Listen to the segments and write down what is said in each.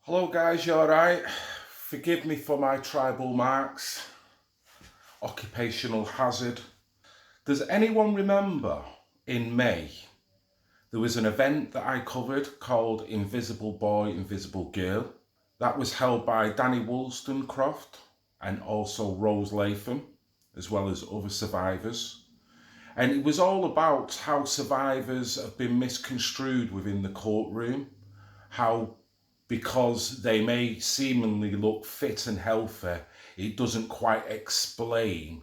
Hello guys, you alright? Forgive me for my tribal marks, occupational hazard. Does anyone remember in May there was an event that I covered called Invisible Boy, Invisible Girl? That was held by Danny Wollstonecroft and also Rose Latham, as well as other survivors. And it was all about how survivors have been misconstrued within the courtroom, how because they may seemingly look fit and healthy, it doesn't quite explain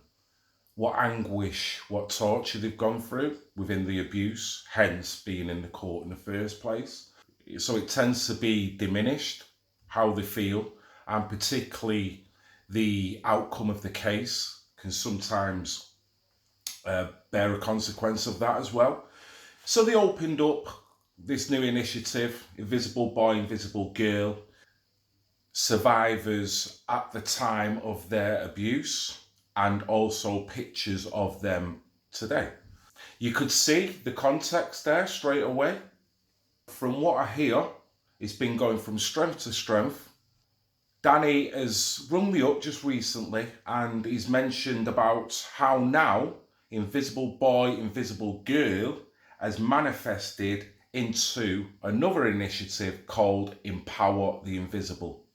what anguish, what torture they've gone through within the abuse, hence being in the court in the first place. So it tends to be diminished, how they feel, and particularly the outcome of the case can sometimes bear a consequence of that as well. So they opened up this new initiative, Invisible Boy, Invisible Girl, survivors at the time of their abuse, and also pictures of them today. You could see the context there straight away. From what I hear, it's been going from strength to strength. Danny has rung me up just recently and he's mentioned about how now Invisible Boy, Invisible Girl has manifested into another initiative called Empower the Invisible.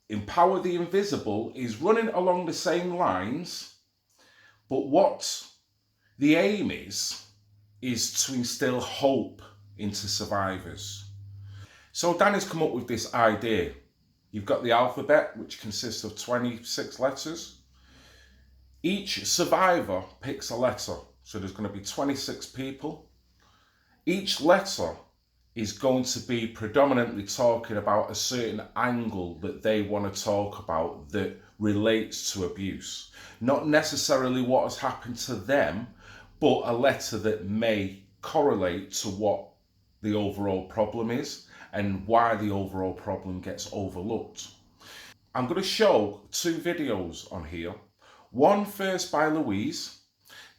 Empower the Invisible is running along the same lines, but what the aim is to instill hope into survivors. So Danny's come up with this idea. You've got the alphabet, which consists of 26 letters. Each survivor picks a letter, so there's going to be 26 people. Each letter is going to be predominantly talking about a certain angle that they want to talk about that relates to abuse. Not necessarily what has happened to them, but a letter that may correlate to what the overall problem is and why the overall problem gets overlooked. I'm going to show two videos on here. One first by Louise.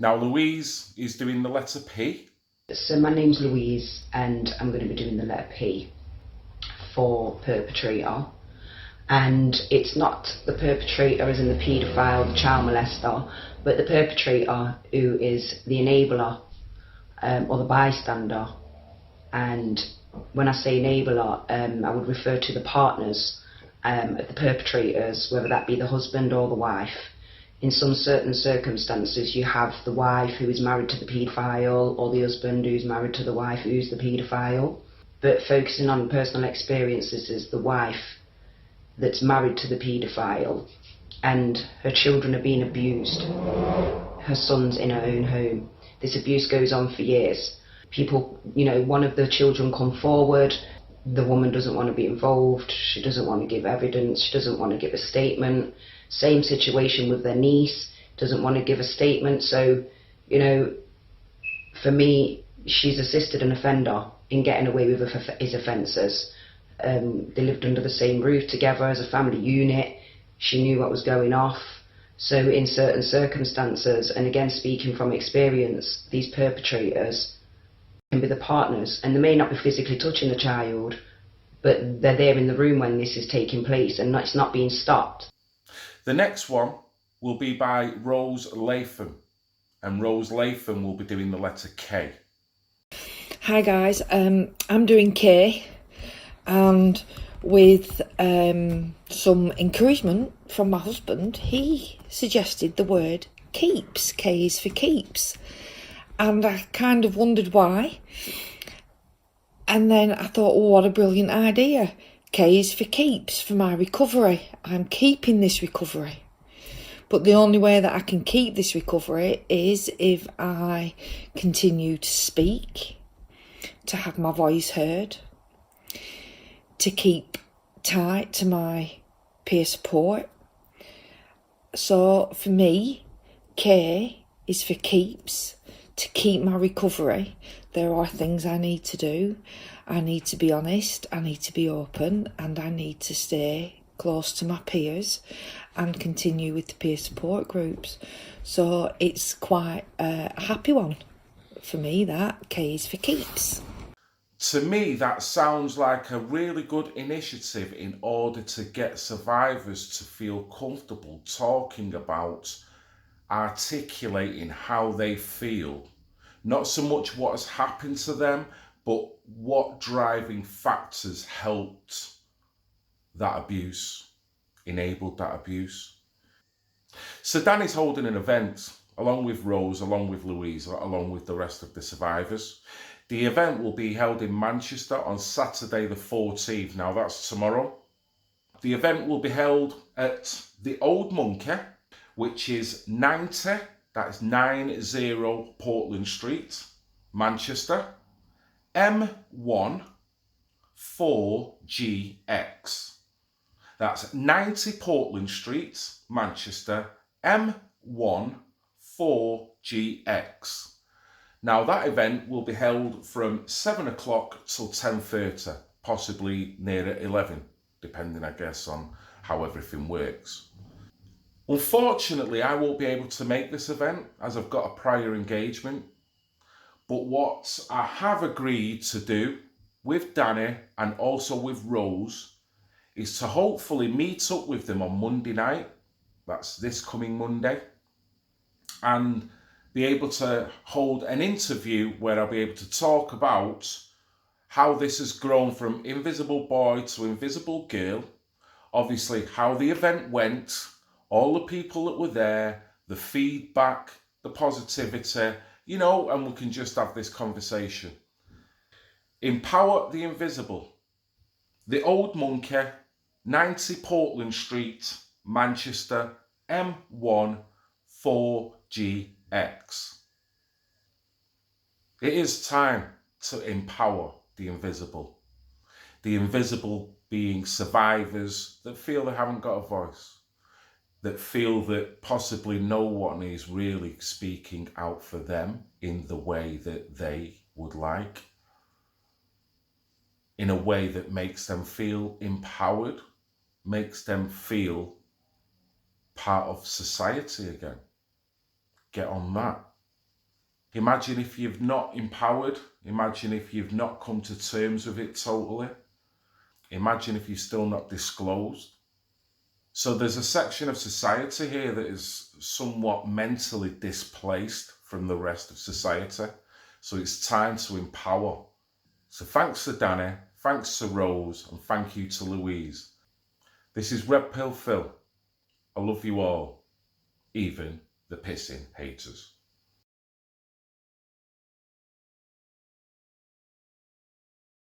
Now Louise is doing the letter P. So my name's Louise and I'm going to be doing the letter P for perpetrator, and it's not the perpetrator as in the paedophile, the child molester, but the perpetrator who is the enabler or the bystander. And when I say enabler, I would refer to the partners of the perpetrators, whether that be the husband or the wife. In some certain circumstances, you have the wife who is married to the paedophile or the husband who's married to the wife who's the paedophile. But focusing on personal experiences is the wife that's married to the paedophile and her children are being abused. Her son's in her own home. This abuse goes on for years. People, one of the children come forward. The woman doesn't want to be involved. She doesn't want to give evidence. She doesn't want to give a statement. Same situation with their niece, doesn't want to give a statement. So, for me, she's assisted an offender in getting away with his offences. They lived under the same roof together as a family unit. She knew what was going off. So in certain circumstances, and again speaking from experience, these perpetrators can be the partners, and they may not be physically touching the child, but they're there in the room when this is taking place and it's not being stopped. The next one will be by Rose Latham, and Rose Latham will be doing the letter K. Hi guys, I'm doing K, and with some encouragement from my husband, he suggested the word keeps. K is for keeps, and I kind of wondered why, and then I thought, oh, what a brilliant idea. K is for keeps, for my recovery. I'm keeping this recovery. But the only way that I can keep this recovery is if I continue to speak, to have my voice heard, to keep tight to my peer support. So for me, K is for keeps, to keep my recovery. There are things I need to do. I need to be honest, I need to be open, and I need to stay close to my peers and continue with the peer support groups. So it's quite a happy one for me, that K is for keeps. To me, that sounds like a really good initiative in order to get survivors to feel comfortable talking about, articulating how they feel. Not so much what has happened to them, but what driving factors helped that abuse, enabled that abuse. So Danny's holding an event along with Rose, along with Louise, along with the rest of the survivors. The event will be held in Manchester on Saturday the 14th. Now that's tomorrow. The event will be held at the Old Monkey, which is 90, that's 90 Portland Street, Manchester, M1 4GX. That's 90 Portland Street, Manchester, M1 4GX. Now that event will be held from 7 o'clock till 10:30, possibly near at 11, depending, I guess, on how everything works. Unfortunately, I won't be able to make this event as I've got a prior engagement. But what I have agreed to do with Danny and also with Rose is to hopefully meet up with them on Monday night, that's this coming Monday, and be able to hold an interview where I'll be able to talk about how this has grown from Invisible Boy to Invisible Girl, obviously how the event went, all the people that were there, the feedback, the positivity, you know, and we can just have this conversation. Empower the Invisible. The Old Monkey, 90 Portland Street, Manchester, M1 4GX. It is time to empower the invisible. The invisible being survivors that feel they haven't got a voice, that feel that possibly no one is really speaking out for them in the way that they would like, in a way that makes them feel empowered, makes them feel part of society again. Get on that. Imagine if you've not empowered. Imagine if you've not come to terms with it totally. Imagine if you've still not disclosed. So there's a section of society here that is somewhat mentally displaced from the rest of society. So it's time to empower. So thanks to Danny, thanks to Rose, and thank you to Louise. This is Red Pill Phil. I love you all, even the pissing haters.